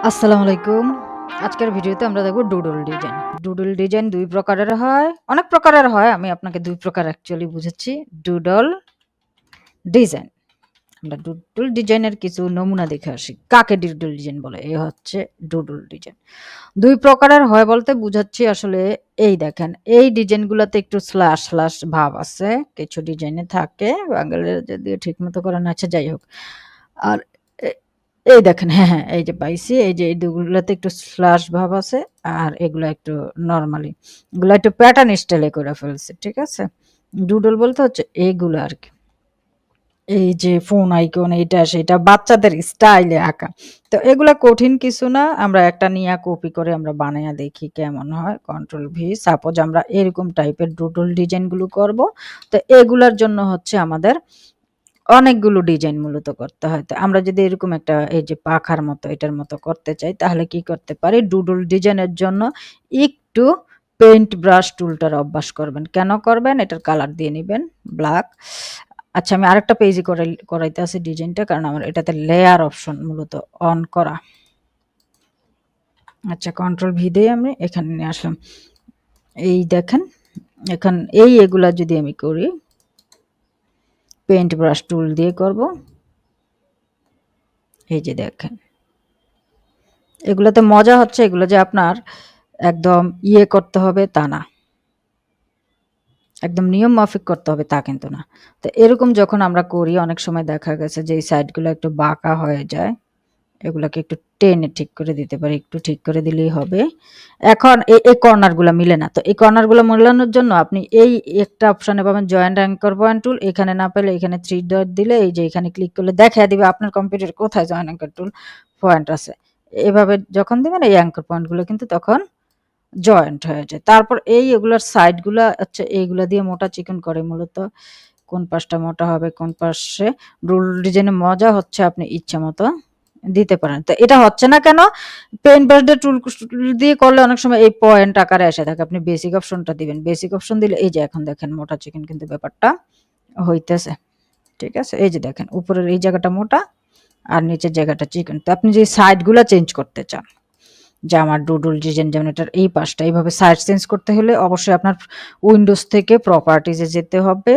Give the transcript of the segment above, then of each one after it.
আসসালামু আলাইকুম। আজকের ভিডিওতে আমরা দেখব ডুডল ডিজাইন। ডুডল ডিজাইন ২ প্রকারের হয়। অনেক প্রকারের হয়। আমি আপনাকে ২ প্রকার অ্যাকচুয়ালি বুঝাচ্ছি। Doodle design. আমরা ডুডল ডিজাইনের কিছু নমুনা দেখে আসি। কাকে ডুডল ডিজাইন বলে? এ হচ্ছে ডুডল ডিজাইন। ২ প্রকারের হয় বলতে বুঝাচ্ছি আসলে এই দেখেন, এই ডিজাইনগুলাতে একটু স্ল্যাশ, স্ল্যাশ ভাব আছে। কিছু ডিজাইনে থাকে। বাঙালিরা যদিও ঠিকমতো করে না, আচ্ছা যাই হোক। আর এ এই দেখেন, হ্যাঁ, হ্যাঁ, এই যে পাইছি। এই যে এই দুগুলাতে একটু স্ল্যাশ ভাব আছে। আর এগুলা একটু নরমালি। এগুলা একটু প্যাটার্ন স্টাইলে করে ফেলছে। ঠিক আছে? ডুডল বলতে হচ্ছে এগুলা আরকি। এই যে ফোন আইকন এইটা সেটা বাচ্চাদের স্টাইলে আঁকা। তো এগুলা কঠিন কিছু না। আমরা একটা নিয়া কপি করে আমরা বানাইয়া দেখি কেমন হয়। Control V. সাপোজ আমরা এরকম টাইপের ডুডল ডিজাইন গুলো করব। তো এগুলার জন্য হচ্ছে আমাদের অনেকগুলো ডিজাইন মূলত করতে হয়। তো আমরা যদি এরকম একটা এই যে পাখার মতো এটার মতো করতে চাই তাহলে কি করতে পারি? ডুডল ডিজাইনের জন্য একটু পেইন্ট ব্রাশ টুলটার অভ্যাস করবেন। কেন করবেন? এটার কালার দিয়ে নিবেন ব্লাক। আচ্ছা আমি আরেকটা পেজে করাইতেছি ডিজাইনটা কারণ আমার এটাতে লেয়ার অপশন মূলত অন করা। আচ্ছা কন্ট্রোল ভি দিয়ে আমি এখানে নিয়ে আসলাম। এই দেখেন এখন এগুলা যদি আমি করি পেইন্ট ব্রাশ টুল দিয়ে করব। এই যে দেখেন এগুলাতে মজা হচ্ছে এগুলো যে আপনার একদম করতে হবে তা না। একদম নিয়ম মাফিক করতে হবে তা কিন্তু না। তো এরকম যখন আমরা করি অনেক সময় দেখা গেছে যে এই সাইডগুলো একটু বাঁকা হয়ে যায়। এগুলাকে একটু টেনে ঠিক করে দিতে পারি। একটু ঠিক করে দিলেই হবে। এখন এই কর্নারগুলা মিলে না। তো এই কর্নারগুলা মেলানোর জন্য আপনি এই একটা অপশনে পাবেন জয়েন্ট অ্যাঙ্কর পয়েন্ট টুল। এখানে না পেলে এখানে 3 ডট দিলে এই যে এখানে ক্লিক করলে দেখায় দিবে আপনার কম্পিউটারে কোথায় জয়েন্ট অ্যাঙ্কর টুল পয়েন্ট আছে। এভাবে যখন দিবেন এই অ্যাঙ্কর পয়েন্টগুলো কিন্তু তখন জয়েন্ট হয়ে যায়। তারপর এগুলার সাইডগুলা হচ্ছে এইগুলা দিয়ে মোটা চিকন করে মূলত। কোন পাশটা মোটা হবে, কোন পাশে রুল ডিজাইনের মজা হচ্ছে আপনি ইচ্ছামতো দিতে পারেন। তো এটা হচ্ছে না কেন? পেন ব্রাশ দিয়ে টুল দিয়ে করলে অনেক সময় এই পয়েন্ট আকারে এসে থাকে। আপনি বেসিক অপশনটা দিবেন। বেসিক অপশন দিলে এই যে এখন দেখেন মোটা চিকন কিন্তু ব্যাপারটা হইতেছে। ঠিক আছে? এই যে দেখেন উপরের এই জায়গাটা মোটা আর নিচের জায়গাটা চিকন। তো আপনি যে সাইডগুলা চেঞ্জ করতে চান যে আমার ডুডল ডিজাইন যেমন এটার এই পাশটা এইভাবে সাইড চেঞ্জ করতে হলে অবশ্যই আপনার উইন্ডোজ থেকে প্রপার্টিজে যেতে হবে।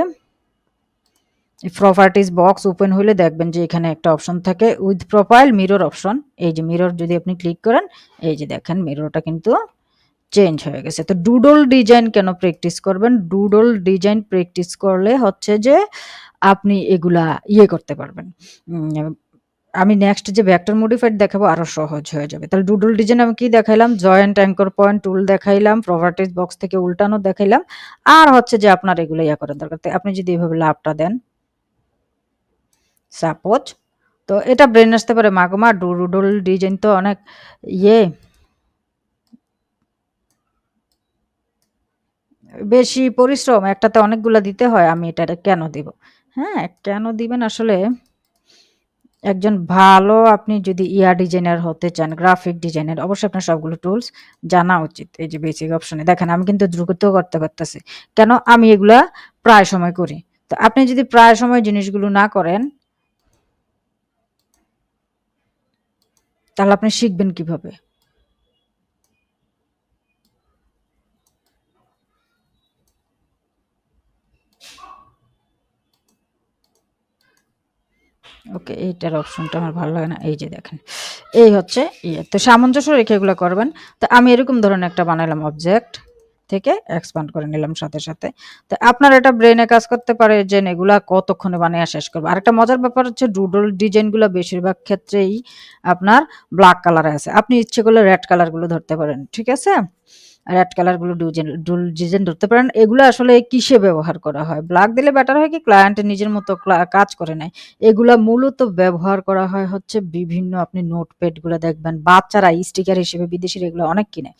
প্রপার্টিজ বক্স ওপেন হলে দেখবেন যে এখানে একটা অপশন থাকে উইথ প্রোফাইল মিরর অপশন। এই যে মিরর যদি আপনি ক্লিক করেন এই যে দেখেন মিররটা কিন্তু চেঞ্জ হয়ে গেছে। তো ডুডল ডিজাইন কেন প্র্যাকটিস করবেন? ডুডল ডিজাইন প্র্যাকটিস করলে হচ্ছে যে আপনি এগুলা করতে পারবেন। আমি নেক্সট যে ভেক্টর মডিফাইড দেখাবো আরো সহজ হয়ে যাবে। তাহলে ডুডল ডিজাইন আমি কি দেখাইলাম? জয়েন্ট অ্যাঙ্কর পয়েন্ট টুল দেখাইলাম, প্রপার্টিজ বক্স থেকে উল্টানো দেখাইলাম। আর হচ্ছে যে আপনার এগুলো করার দরকার। তো আপনি যদি এভাবে লাভটা দেন সাপোজ তো এটা ব্রেন আসতে পারে মাগমা ডুডল ডিজাইন তো অনেক ইয়ে বেশি পরিশ্রম একটাতে অনেকগুলা দিতে হয় আমি এটা কেন দিব? হ্যাঁ, কেন দিবেন আসলে একজন ভালো আপনি যদি ডিজাইনার হতে চান, গ্রাফিক ডিজাইনার অবশ্যই আপনার সবগুলো টুলস জানা উচিত। এই যে বেসিক অপশনে দেখেন আমি কিন্তু দ্রুত করতে পারতেছি। কেন? আমি এগুলা প্রায় সময় করি। তো আপনি যদি প্রায় সময় জিনিসগুলো না করেন তাহলে আপনি শিখবেন কিভাবে? ওকে, এইটার অপশনটা আমার ভালো লাগে না। এই যে দেখেন। এই হচ্ছে তো সামঞ্জস্য রেখে এগুলো করবেন। তো আমি এরকম ধরনের একটা বানাইলাম অবজেক্ট থেকে এক্সপান্ড করে নিলাম সাথে, সাথে। তো আপনার এটা ব্রেইনে কাজ করতে পারে যে এগুলা কতক্ষণে বানাইয়া শেষ করব। আরেকটা মজার ব্যাপার হচ্ছে ডুডল ডিজাইন গুলা বেশিরভাগ ক্ষেত্রেই আপনার ব্ল্যাক কালারে আছে। আপনি ইচ্ছে করলে রেড কালার গুলো ধরতে পারেন। ঠিক আছে? রেড কালার গুলো ডিজাইন ধরতে পারেন। এগুলো আসলে কিসে ব্যবহার করা হয়? ব্ল্যাক দিলে বেটার হয় কি ক্লায়েন্ট নিজের মতো কাজ করে নেয়। এগুলা মূলত ব্যবহার করা হয় হচ্ছে বিভিন্ন আপনি নোটপ্যাড গুলা দেখবেন বাচ্চারা স্টিকার হিসেবে বিদেশিরা এগুলো অনেক কিনে।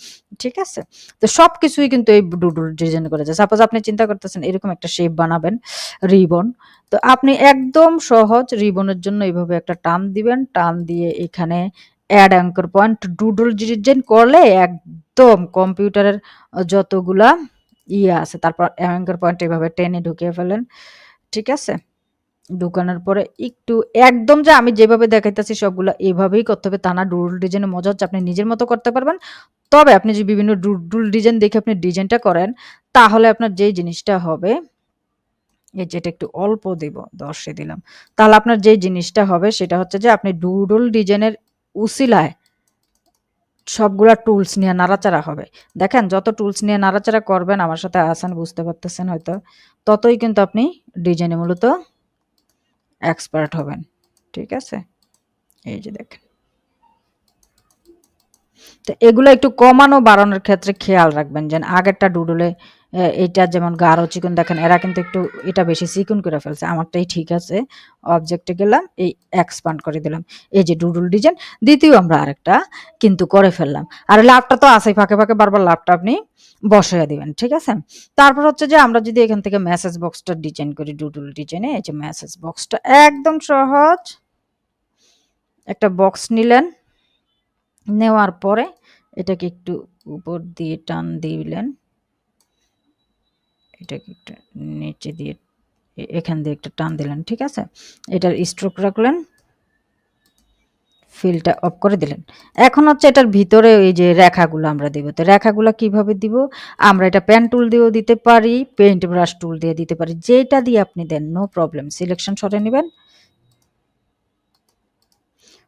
ঠিক আছে? তো সবকিছুই কিন্তু এই ডুডল ডিজাইন করা যায়। সাপোজ আপনি চিন্তা করতেছেন এরকম একটা শেপ বানাবেন রিবন। তো আপনি একদম সহজ রিবনের জন্য এভাবে একটা টান দিবেন। টান দিয়ে এখানে add anchor point doodle design করলে একদম কম্পিউটারের যতগুলা আছে তারপর অ্যাঙ্কর পয়েন্ট এভাবে টেনে ঢুকিয়ে ফেলেন। ঠিক আছে? ঢুকানোর পরে একটু একদম যে আমি যেভাবে দেখাইতেছি সবগুলা এভাবেই করতে হবে তা না। ডুডল ডিজাইনের মজা হচ্ছে আপনি নিজের মতো করতে পারবেন। তবে আপনি যে বিভিন্ন ডুডল ডিজাইন দেখে আপনি ডিজাইনটা করেন, তাহলে আপনার যেই জিনিসটা হবে, এই যেটা একটু অল্প দিব, ১০ এ দিলাম। তাহলে আপনার যেই জিনিসটা হবে সেটা হচ্ছে যে আপনি ডুডল ডিজাইনের উছিলায় সবগুলা টুলস নিয়ে নাড়াচাড়া হবে। দেখেন যত টুলস নিয়ে নাড়াচাড়া করবেন, আমার সাথে আছেন বুঝতে পারতেছেন হয়তো, ততই কিন্তু আপনি ডিজাইনে মূলত এক্সপার্ট হবেন। ঠিক আছে? এই যে দেখেন। তো এগুলো একটু কমানো বাড়ানোর ক্ষেত্রে খেয়াল রাখবেন যেন আগেরটা ডুডলে এইটা যেমন গাঢ় চিকন দেখেন এরা কিন্তু একটু এটা বেশি চিকন করে ফেলছে। আমারটাই ঠিক আছে। অবজেক্টে গেলাম, এই এক্সপান্ড করে দিলাম। এই যে ডুডল ডিজাইন, দ্বিতীয় আমরা আরেকটা কিন্তু করে ফেললাম। আর লাভটা তো আছেই, ফাঁকে ফাঁকে বারবার লাভটা আপনি বসাইয়া দিবেন। ঠিক আছে? তারপর হচ্ছে যে আমরা যদি এখান থেকে মেসেজ বক্সটা ডিজাইন করি ডুডল ডিজাইনে, এই যে মেসেজ বক্সটা একদম সহজ। একটা বক্স নিলেন, নেওয়ার পরে এটাকে একটু উপর দিয়ে টান দিলেন, এটাকে একটু নিচে দিয়ে এখান দিয়ে একটা টান দিলেন। ঠিক আছে? এটার স্ট্রোক রাখলেন, ফিলটা অফ করে দিলেন। এখন হচ্ছে এটার ভিতরে এই যে রেখাগুলো আমরা দিব। তো রেখাগুলো কিভাবে দিব? আমরা এটা পেন টুল দিয়েও দিতে পারি, পেইন্ট ব্রাশ টুল দিয়ে দিতে পারি। যেটা দিয়ে আপনি দেন নো প্রবলেম। সিলেকশন সরিয়ে নেবেন,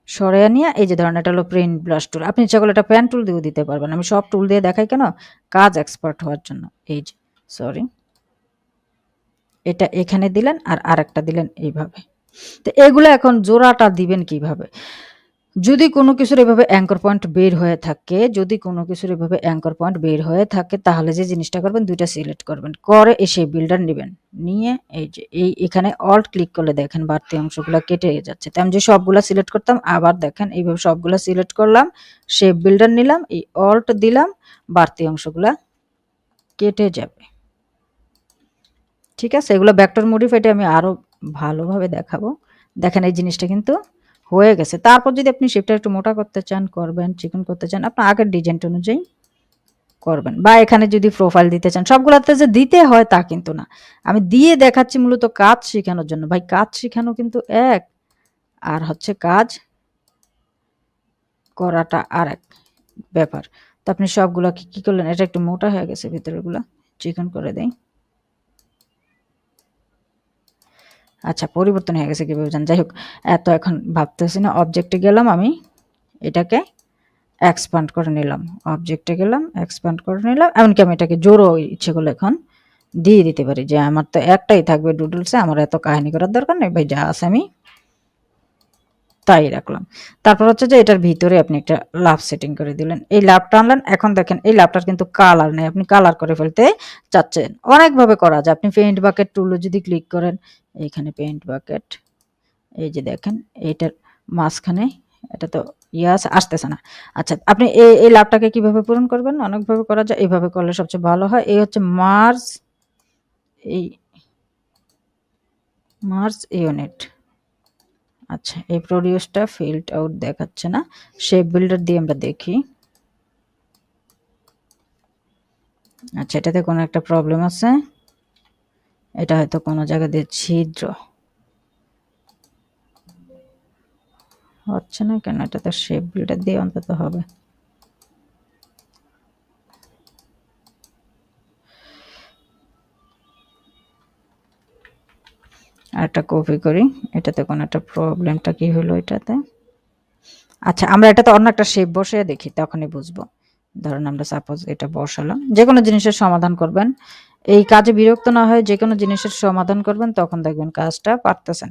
সরিয়ে নিয়ে এই যে ধরেন এটা হলো পেইন্ট ব্রাশ টুল। আপনি ইচ্ছা করলে এটা পেন টুল দিয়েও দিতে পারবেন। আমি সব টুল দিয়ে দেখাই কেন? কাজ এক্সপার্ট হওয়ার জন্য। এই যে সরি, এটা এখানে দিলেন আর আরেকটা দিলেন এইভাবে। তো এগুলো এখন জোড়াটা দিবেন কিভাবে? যদি কোনো কিছুর এভাবে অ্যাঙ্কর পয়েন্ট বের হয়ে থাকে, যদি কোনো কিছুর এভাবে অ্যাঙ্কর পয়েন্ট বের হয়ে থাকে, তাহলে যে জিনিসটা করবেন ২ টা সিলেক্ট করবেন। করে এই শেপ বিল্ডার নিবেন। নিয়ে এই যে এখানে অল্ট ক্লিক করলে দেখেন বাড়তি অংশগুলা কেটে যাচ্ছে। তো আমি যে সবগুলা সিলেক্ট করতাম আবার দেখেন এইভাবে সবগুলা সিলেক্ট করলাম, শেপ বিল্ডার নিলাম, এই অল্ট দিলাম, বাড়তি অংশগুলা কেটে যাবে। ঠিক আছে? এগুলো ভেক্টর মডিফাইটা আমি আরো ভালোভাবে দেখাবো। দেখেন এই জিনিসটা কিন্তু হয়ে গেছে। তারপর যদি আপনি শেপটা একটু মোটা করতে চান করবেন, চিকন করতে চান আপনার আগের ডিজাইনটা অনুযায়ী করবেন। বা এখানে যদি প্রোফাইল দিতে চান, সবগুলাতে যে দিতে হয় তা কিন্তু না। আমি দিয়ে দেখাচ্ছি মূলত কাজ শিখানোর জন্য। ভাই কাজ শিখানো কিন্তু এক, আর হচ্ছে কাজ করাটা আরেক ব্যাপার। তো আপনি সবগুলাকে কি করলেন? এটা একটু মোটা হয়ে গেছে ভিতরেরগুলা, চিকন করে দেই। আচ্ছা পরিবর্তন হয়ে গেছে কিভাবে জান? যাই হোক, এত এখন ভাবতেছি না। অবজেক্টে গেলাম আমি, এটাকে এক্সপান্ড করে নিলাম। অবজেক্টে গেলাম, এক্সপান্ড করে নিলাম। এমনকি আমি এটাকে জোরও ইচ্ছে করলে এখন দিয়ে দিতে পারি যে আমার তো একটাই থাকবে ডুডলসে, আমার এত কাহিনী করার দরকার নেই ভাই, যা আছে আমি তাই রাখলাম। তারপর হচ্ছে যে এটার ভিতরে আপনি একটা লাভ সেটিং করে দিলেন। এই লাভটা আনলেন। এখন দেখেন এই লাভটার কিন্তু কালার নেই। আপনি কালার করে ফেলতে চাচ্ছেন। অনেকভাবে করা যায়। আপনি পেইন্ট বাকেট টুলে যদি ক্লিক করেন, এইখানে পেইন্ট বাকেট, এই যে দেখেন এইটার মাঝখানে এটা তো আসতেছে না। আচ্ছা আপনি এই লাভটাকে কিভাবে পূরণ করবেন? অনেকভাবে করা যায়। এইভাবে করলে সবচেয়ে ভালো হয়। এই হচ্ছে মার্জ, এই মার্জ ইউনিট। আচ্ছা এই প্রডিউসটা ফিল্ড আউট দেখাচ্ছে না। শেপ বিল্ডার দিয়ে আমরা দেখি। আচ্ছা এটাতে কোনো একটা প্রবলেম আছে। এটা হয়তো কোনো জায়গা দিয়ে ছিদ্র হচ্ছে না কেন? এটাতে শেপ বিল্ডার দিয়ে অন্তত হবে। আরেকটা কপি করি। এটাতে কোনো একটা প্রবলেমটা কি হলো এটাতে? আচ্ছা আমরা এটাতে অন্য একটা শেপ বসিয়ে দেখি, তখনই বুঝবো। ধরুন আমরা সাপোজ এটা বসালাম। যেকোনো জিনিসের সমাধান করবেন। এই কাজে বিরক্ত না হয়ে যেকোনো জিনিসের সমাধান করবেন, তখন দেখবেন কাজটা পারতেছেন।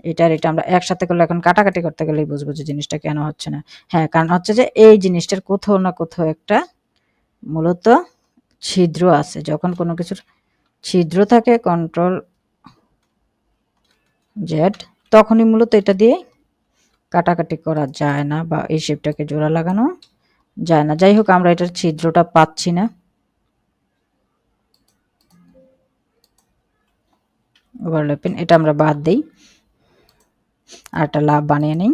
এটা আর এটা আমরা একসাথে করলে এখন কাটাকাটি করতে গেলেই বুঝবো যে জিনিসটা কেন হচ্ছে না। হ্যাঁ, কারণ হচ্ছে যে এই জিনিসটার কোথাও না কোথাও একটা মূলত ছিদ্র আছে। যখন কোনো কিছুর ছিদ্র থাকে কন্ট্রোল জেড, তখনই মূলত এটা দিয়ে কাটাকাটি করা যায় না বা এই শেপটাকে জোড়া লাগানো যায় না। যাই হোক আমরা এটার ছিদ্রটা পাচ্ছি না। ওভারল্যাপিং এটা আমরা বাদ দেই। আর একটা লাভ বানিয়ে নিই।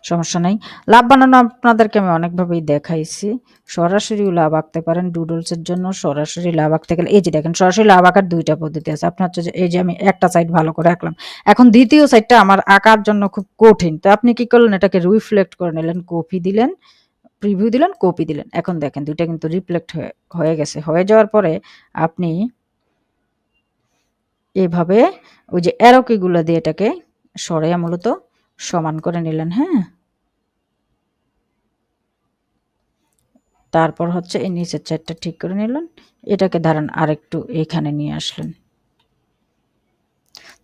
সমস্যা নাই। লাভ বানানো আপনাদেরকে আমি অনেকভাবেই দেখাইছি। সরাসরিও লাভ আঁকতে পারেন। ডুডলসের জন্য সরাসরি লাভ আঁকতে গেলে এই যে দেখেন সরাসরি লাভ আঁকার ২ টা পদ্ধতি আছে। আপনার হচ্ছে যে এই যে আমি একটা সাইড ভালো করে আঁকলাম। এখন ২য় সাইডটা আমার আঁকার জন্য খুব কঠিন। তো আপনি কি করলেন এটাকে রিফ্লেক্ট করে নিলেন, কপি দিলেন, প্রিভিউ দিলেন, কপি দিলেন। এখন দেখেন ২ টা কিন্তু রিফ্লেক্ট হয়ে গেছে। হয়ে যাওয়ার পরে আপনি এভাবে ওই যে অ্যারো কিগুলো দিয়ে এটাকে সরাইয়া মূলত সমান করে নিলেন, হ্যাঁ? তারপর হচ্ছে এই নিচের সাইডটা ঠিক করে নিলেন। এটাকে ধরেন আরেকটু এখানে নিয়ে আসলেন।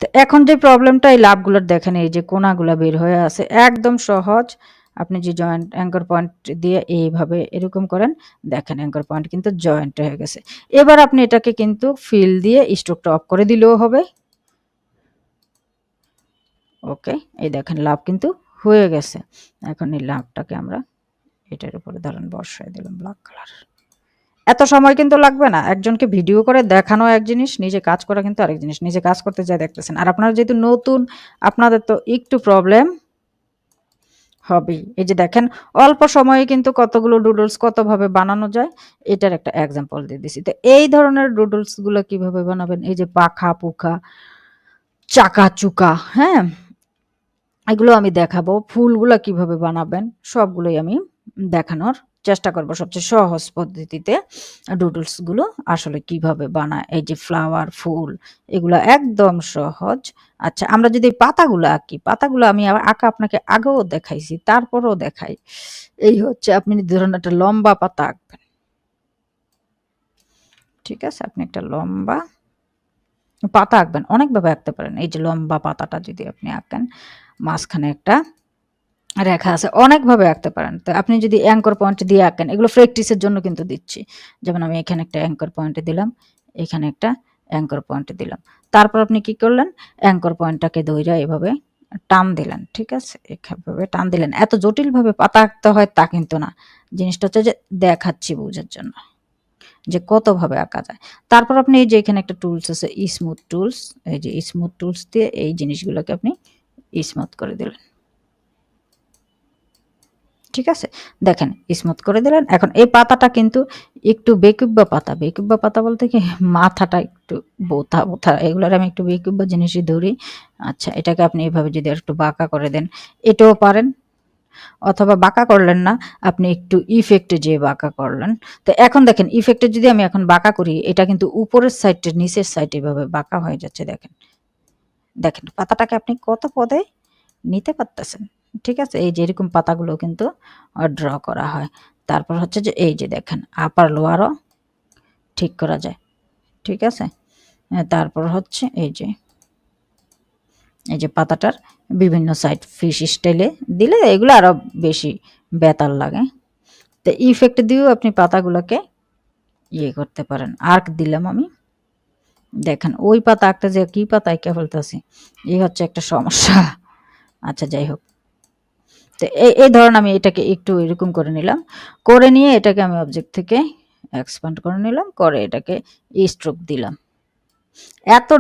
তো এখন যে প্রবলেমটা এই লাভগুলোর দেখেন এই যে কোণাগুলা বের হয়ে আছে একদম সহজ। আপনি যে জয়েন্ট অ্যাঙ্কর পয়েন্ট দিয়ে এইভাবে এরকম করেন, দেখেন অ্যাঙ্কর পয়েন্ট কিন্তু জয়েন্ট হয়ে গেছে। এবার আপনি এটাকে কিন্তু ফিল দিয়ে স্ট্রোকটা অফ করে দিলেও হবে। ওকে, এই দেখেন লাভ কিন্তু হয়ে গেছে। এখন এই লাভটাকে আমরা এটার উপরে ধরেন বসায় দিলাম ব্ল্যাক কালার। এত সময় কিন্তু লাগবে না। একজনকে ভিডিও করে দেখানো এক জিনিস, নিজে কাজ করা কিন্তু আরেক জিনিস। নিজে কাজ করতে যেয়ে দেখতেছেন। আর আপনারা যেহেতু নতুন, আপনাদের তো একটু প্রবলেম হবেই। এই যে দেখেন অল্প সময়ে কিন্তু কতগুলো ডুডলস কতভাবে বানানো যায়, এটার একটা এক্সাম্পল দিয়ে দিছি। তো এই ধরনের ডুডলস গুলো কিভাবে বানাবেন? এই যে পাখা-পুখা, চাকা-চুকা, হ্যাঁ? এগুলো আমি দেখাবো। ফুলগুলা কিভাবে বানাবেন সবগুলোই আমি দেখানোর চেষ্টা করব সবচেয়ে সহজ পদ্ধতিতে। ডুডলস গুলো আসলে কিভাবে বানায়। এই যে ফ্লাওয়ার, ফুল এগুলা একদম সহজ। আচ্ছা আমরা যদি পাতাগুলো আঁকি, পাতাগুলো আমি আঁকা আপনাকে আগেও দেখাইছি, তারপরেও দেখাই। এই হচ্ছে আপনি ধরুন একটা লম্বা পাতা আঁকবেন। ঠিক আছে? আপনি একটা লম্বা পাতা আঁকবেন। অনেকভাবে আঁকতে পারেন। এই যে লম্বা পাতাটা যদি আপনি আঁকেন, মাঝখানে একটা রেখা আছে। অনেকভাবে আঁকতে পারেন। তো আপনি যদি অ্যাঙ্কর পয়েন্ট দিয়ে আঁকেন, এগুলো প্র্যাকটিসের জন্য কিন্তু দিচ্ছি। যেমন আমি এখানে একটা অ্যাঙ্কর পয়েন্ট দিলাম, এখানে একটা অ্যাঙ্কর পয়েন্ট দিলাম। তারপর আপনি কি করলেন? অ্যাঙ্কর পয়েন্টটাকে ধইরা এভাবে টান দিলেন। ঠিক আছে? এভাবে টান দিলেন। এত জটিলভাবে পাতা আঁকতে হয় তা কিন্তু না। জিনিসটা হচ্ছে যে দেখাচ্ছি বোঝার জন্য যে কতভাবে আঁকা যায়। তারপর আপনি এই যে এখানে একটা টুলস আছে স্মুথ টুলস। এই যে স্মুথ টুলস দিয়ে এই জিনিসগুলোকে আপনি স্মুথ করে দিলেন। ঠিক আছে? দেখেন স্মুথ করে দিলেন। এখন এই পাতাটা কিন্তু একটু বেকুব্বা পাতা। বেকুব্বা পাতা বলতে কি মাথাটা একটু বোথা, বোথা এগুলার আমি একটু বেকুব্বা জিনিসই ধরি। আচ্ছা এটাকে আপনি এভাবে যদি আরেকটু বাঁকা করে দেন, এটাও পারেন। অথবা বাঁকা করলেন না, আপনি একটু ইফেক্টে যেয়ে বাঁকা করলেন। তো এখন দেখেন ইফেক্টে যদি আমি এখন বাঁকা করি, এটা কিন্তু উপরের সাইডটা নিচের সাইড এভাবে বাঁকা হয়ে যাচ্ছে দেখেন। দেখেন পাতাটাকে আপনি কত পদে নিতে পারতেছেন। ঠিক আছে? এই যে এরকম পাতাগুলো কিন্তু ড্র করা হয়। তারপর হচ্ছে যে এই যে দেখেন আপার লোয়ারও ঠিক করা যায়। ঠিক আছে? তারপর হচ্ছে এই যে পাতাটার বিভিন্ন সাইড ফিশ স্টাইলে দিলে এগুলো আরো বেশি বেতাল লাগে। তো ইফেক্ট দিয়েও আপনি পাতাগুলোকে ইয়ে করতে পারেন। আর্ক দিলাম আমি। দেখেন ওই পাতা আঁকতে যে কি পাতা এঁকে ফেলতেছি। এই হচ্ছে একটা সমস্যা। আচ্ছা যাই হোক। তো এই ধরেন আমি এটাকে একটু এরকম করে নিলাম। করে নিয়ে এটাকে আমি অবজেক্ট থেকে এক্সপ্যান্ড করে নিলাম। করে এটাকে স্ট্রোক দিলাম। এত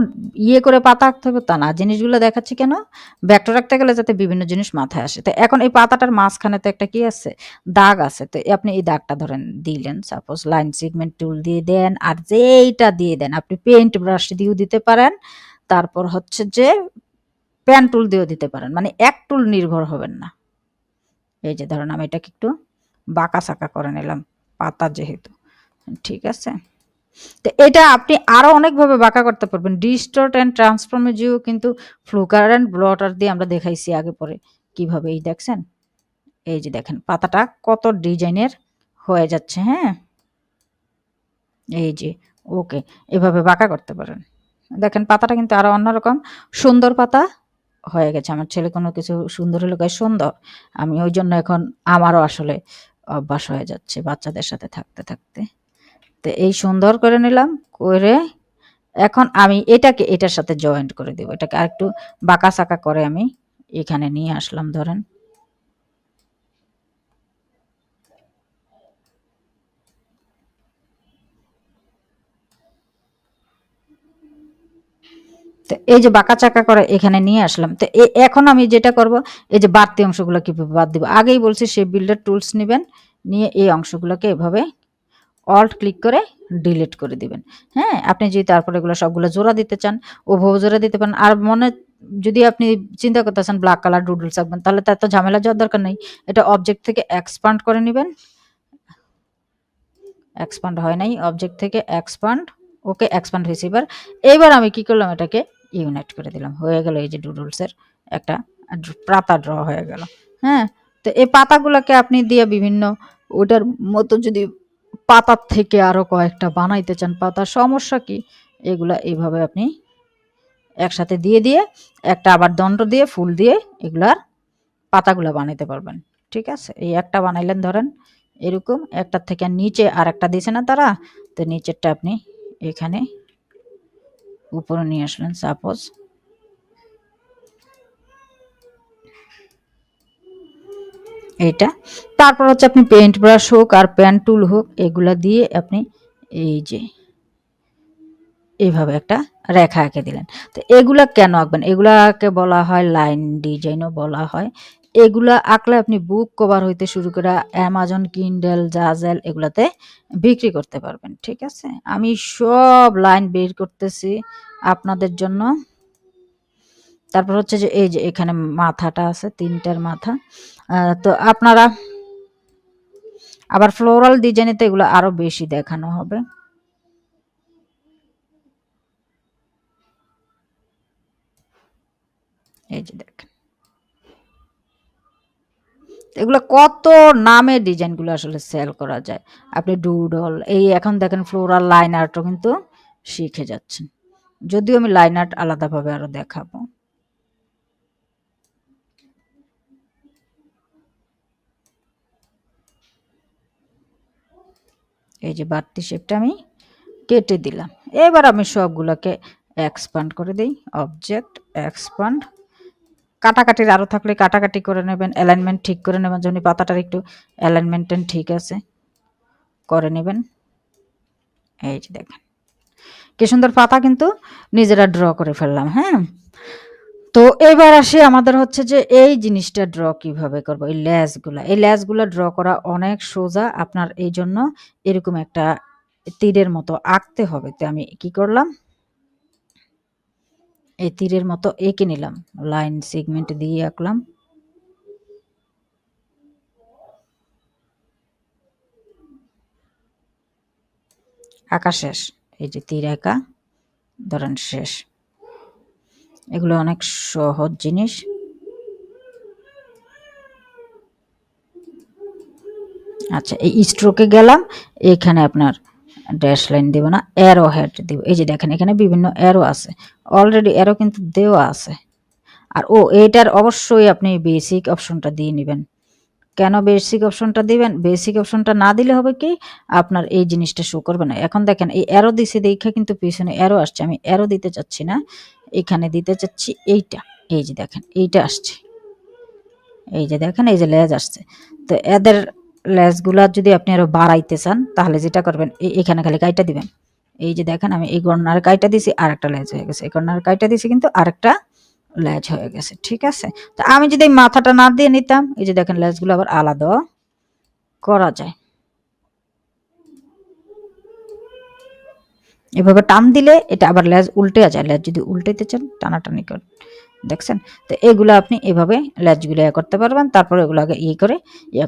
ইয়ে করে পাতা আঁকতে হবে তা না। জিনিসগুলো দেখাচ্ছি কেন? ভেক্টর আঁকতে গেলে যাতে বিভিন্ন জিনিস মাথায় আসে। তো এখন এই পাতাটার মাঝখানে তো একটা কি আছে? দাগ আছে। তো আপনি এই দাগটা ধরেন দিলেন। সাপোজ লাইন সেগমেন্ট টুল দিয়ে দেন আর যেইটা দিয়ে দেন আপনি পেইন্ট ব্রাশ দিয়েও দিতে পারেন। তারপর হচ্ছে যে পেন টুল দিয়েও দিতে পারেন। মানে এক টুল নির্ভর হবেন না। এই যে ধরেন আমি এটাকে একটু বাঁকা-সাকা করে নিলাম, পাতা যেহেতু। ঠিক আছে? তো এটা আপনি আরো অনেকভাবে বাঁকা করতে পারবেন। ডিস্টর্ট অ্যান্ড ট্রান্সফর্ম এর যেও কিন্তু ফ্লুকার অ্যান্ড ব্লটার দিয়ে আমরা দেখাইছি আগে পরে। কিভাবে এই দেখছেন? এই যে দেখেন পাতাটা কত ডিজাইনের হয়ে যাচ্ছে, হ্যাঁ? এই যে ওকে এভাবে বাঁকা করতে পারেন। দেখেন পাতাটা কিন্তু আরো অন্যরকম সুন্দর পাতা হয়ে গেছে। আমার ছেলে কোনো কিছু সুন্দর হলে কয় সুন্দর। আমি ওইজন্য এখন আমারও আসলে অভ্যাস হয়ে যাচ্ছে বাচ্চাদের সাথে থাকতে, থাকতে। তো এই সুন্দর করে নিলাম, করে এখন আমি এটাকে এটার সাথে জয়েন্ট করে দেব। এটাকে আরেকটু বাঁকা-সাকা করে আমি এখানে নিয়ে আসলাম ধরেন। তো এই যে বাঁকা চাকা করে এখানে নিয়ে আসলাম। তো এখন আমি যেটা করব, এই যে বাড়তি অংশগুলো কিভাবে বাদ দিব, আগেই বলছি শেপ বিল্ডার টুলস নেবেন, নিয়ে এই অংশগুলোকে এভাবে অল্ট ক্লিক করে ডিলিট করে দিবেন। হ্যাঁ, আপনি যদি তারপরে এগুলো সবগুলো জোড়া দিতে চান ওভাবে জোড়া দিতে পারেন। আর যদি আপনি চিন্তা করতেছেন ব্ল্যাক কালার ডুডলস আঁকবেন, তাহলে তার তো ঝামেলা যাওয়ার দরকার নেই। এটা অবজেক্ট থেকে এক্সপান্ড করে নেবেন। এক্সপান্ড হয় নাই, অবজেক্ট থেকে এক্সপান্ড, ওকে এক্সপান্ড হয়েছে। এবার আমি কি করলাম, এটাকে ইউনাইট করে দিলাম, হয়ে গেল এই যে ডুডলসের একটা পাতা ড্র হয়ে গেল। হ্যাঁ, তো এই পাতাগুলোকে আপনি দিয়ে বিভিন্ন ওটার মতো যদি পাতার থেকে আরো কয়েকটা বানাইতে চান পাতার, সমস্যা কি, এগুলা এইভাবে আপনি একসাথে দিয়ে দিয়ে একটা আবার দণ্ড দিয়ে ফুল দিয়ে এগুলার পাতাগুলা বানাইতে পারবেন। ঠিক আছে, এই একটা বানাইলেন, ধরেন এরকম একটার থেকে নিচে আর একটা দিছে না তারা, তো নিচেরটা আপনি এখানে উপরে নিয়ে আসলেন সাপোজ, এইটা। তারপর হচ্ছে আপনি পেইন্ট ব্রাশ হোক আর পেন টুল হোক, এগুলা দিয়ে আপনি এই যে এইভাবে একটা রেখা এঁকে দিলেন। তো এগুলা কেন আঁকবেন, এগুলাকে বলা হয় লাইন ডিজাইনও বলা হয়। এগুলা আঁকলে আপনি বুক কভার হইতে শুরু করে অ্যামাজন কিন্ডেল জাজেল এগুলাতে বিক্রি করতে পারবেন। ঠিক আছে, আমি সব লাইন বের করতেছি আপনাদের জন্য। তারপর হচ্ছে যে এই যে এখানে মাথাটা আছে, তিনটার মাথা। তো আপনারা আবার ফ্লোরাল ডিজাইনে তো এগুলো আরো বেশি দেখানো হবে। এই যে দেখেন, এগুলো কত নামে ডিজাইনগুলো আসলে সেল করা যায়। আপনি ডুডল, এই এখন দেখেন ফ্লোরাল লাইন আর্টও কিন্তু শিখে যাচ্ছেন, যদিও আমি লাইন আর্ট আলাদাভাবে আরো দেখাবো। এই যে বাড়তি শেপটা আমি কেটে দিলাম। এবার আমি সবগুলোকে এক্সপান্ড করে দিই, অবজেক্ট এক্সপান্ড। কাটাকাটির আরো থাকলে কাটাকাটি করে নেবেন, অ্যালাইনমেন্ট ঠিক করে নেবেন, যেমন পাতাটার একটু অ্যালাইনমেন্ট ঠিক আছে করে নেবেন। এই যে দেখেন কি সুন্দর পাতা কিন্তু নিজেরা ড্র করে ফেললাম। হ্যাঁ, তো এবার আসি আমাদের হচ্ছে যে এই জিনিসটা ড্র কিভাবে করব, এই লেজগুলা ড্র করা অনেক সোজা। আপনার এই জন্য এরকম একটা তীরের মতো আঁকতে হবে। তো আমি কি করলাম, এই তীরের মতো এঁকে নিলাম, লাইন সেগমেন্ট দিয়ে আঁকলাম। আঁকা শেষ, এই যে তীর আঁকা ধরেন শেষ। এগুলো অনেক সহজ জিনিস। আচ্ছা, এই স্ট্রোকে গেলাম, এখানে আপনার ড্যাশ লাইন দিব না, অ্যারো হেড দিব। এই যে দেখেন এখানে বিভিন্ন অ্যারো আছে, অলরেডি অ্যারো কিন্তু দেওয়া আছে। আর এইটার অবশ্যই আপনি বেসিক অপশনটা দিয়ে নেবেন। কেন বেসিক অপশনটা দিবেন, বেসিক অপশনটা না দিলে হবে কি, আপনার এই জিনিসটা শো করবে না। এখন দেখেন এই অ্যারো দিছে দেখা কিন্তু পিছনে অ্যারো আসছে, আমি অ্যারো দিতে চাচ্ছি না, এখানে দিতে চাচ্ছি এইটা। এই যে দেখেন এইটা আসছে, এই যে দেখেন এই যে লেজ আসছে। তো এদের লেজগুলা যদি আপনি আরো বাড়াইতে চান, তাহলে যেটা করবেন এখানে খালি কাইটা দিবেন। এই যে দেখেন আমি এই কর্নার কাইটা দিছি, আর একটা লেজ হয়ে গেছে, এই কর্নার কাইটা দিছি কিন্তু আরেকটা লেজ হয়ে গেছে। ঠিক আছে, তো আমি যদি এই মাথাটা না দিয়ে নিতাম, এই যে দেখেন লেজগুলো আবার আলাদা করা যায়। এভাবে টান দিলে এটা আবার লেজ উল্টে যায়, লেজ যদি উল্টাইতে চান টানাটানি করেন, দেখছেন। তো এগুলো আপনি এভাবে লেজগুলো করতে পারবেন। তারপর এগুলো আগে করে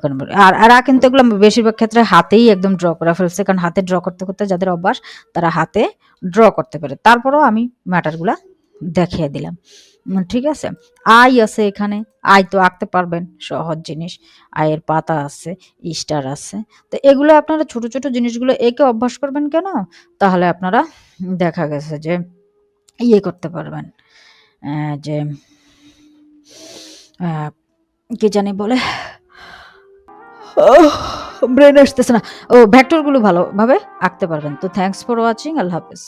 করেন। আর কিন্তু এগুলো বেশিরভাগ ক্ষেত্রে হাতেই একদম ড্র করা ফেলছে, কারণ হাতে ড্র করতে করতে যাদের অভ্যাস তারা হাতে ড্র করতে পারে। তারপরেও আমি ম্যাটারগুলা দেখিয়ে দিলাম। ঠিক আছে, আই আছে এখানে, আই তো আঁকতে পারবেন, সহজ জিনিস। আয়ের পাতা আছে, স্টার আছে। তো এগুলো আপনারা ছোট ছোট জিনিসগুলো এঁকে অভ্যাস করবেন কেন, তাহলে আপনারা দেখা গেছে যে করতে পারবেন। যে কি জানি বলে, ব্রেন আসতেছে না, ভেক্টরগুলো ভালোভাবে আঁকতে পারবেন। তো থ্যাংকস ফর ওয়াচিং, আল্লাহ হাফেজ।